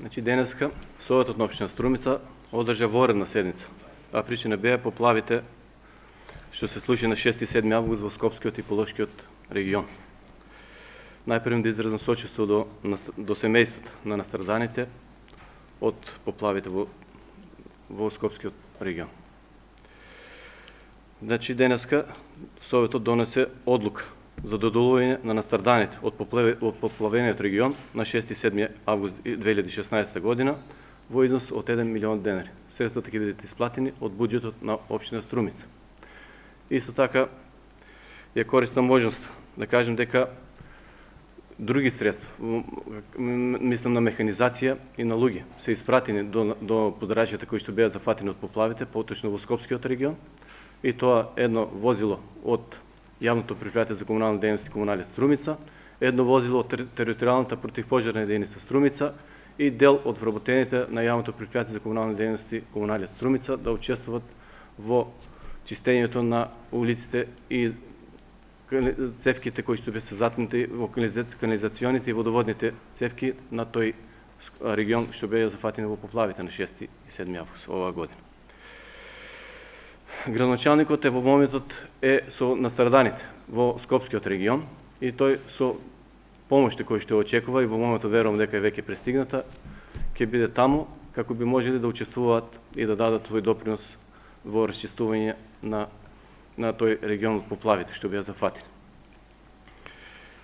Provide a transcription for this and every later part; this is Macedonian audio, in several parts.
Значи денеска Советот на општина Струмица одржа воредна седница, а причина беа поплавите што се случи на 6 и 7 август во Скопскиот и Полошкиот регион. Најпрво да изразам сочувство до семејствата на настраданите од поплавите во Скопскиот регион. Значи денеска Советот донесе одлука за додолување на настраданите од поплавениот регион на 6 и 7 август 2016 година во износ од 1 милион денари. Средствата ќе бидат исплатени од буџетот на општина Струмица. Исто така ја користам можност да кажем дека други средства, мислам на механизација и на луѓе, се испратени до подрачјата кои што беа зафатени од поплавите, поточно во Скопскиот регион, и тоа едно возило од Јавното предпријатие за комунални дејности Комуналец Струмица, едно возило од територијалната противпожарна единица Струмица и дел од вработените на Јавното предпријатие за комунални дејности Комуналец Струмица да учествуват во чистењето на улиците и цевките кои што беа затнати во канализационите и водоводните цевки на тој регион што беа зафатени во поплавите на 6 и 7 август оваа година. Градоначалникот во моментот со настраданите во Скопскиот регион и тој со помошите кои што очекува и во моментот верувам дека е веќе пристигната, ќе биде таму како би можеле да учествуваат и да дадат свој допринос во расчистување на тој регион од поплавите што беа зафатени.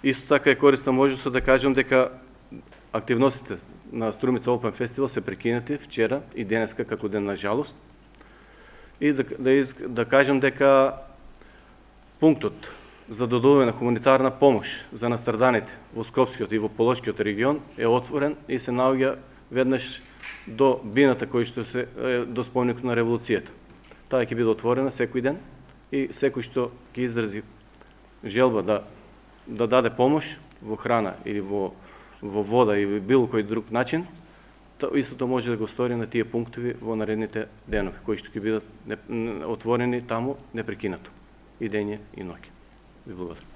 Исто така е користна можност да кажам дека активностите на Струмица Open Festival се прекинати вчера и денеска како ден на жалост. И да кажем дека пунктот за додолување на хуманитарна помош за настраданите во Скопскиот и во Полошкиот регион е отворен и се наоѓа веднаш до бината кој што се до спомникот на револуцијата. Таа ќе биде отворена секој ден и секој што ќе изрази желба да даде помош во храна или во вода или било кој друг начин, истото може да го стори на тие пунктови во наредните денови, кои што ќе бидат отворени таму непрекинато, и дење и ноќе. Ви благодарам.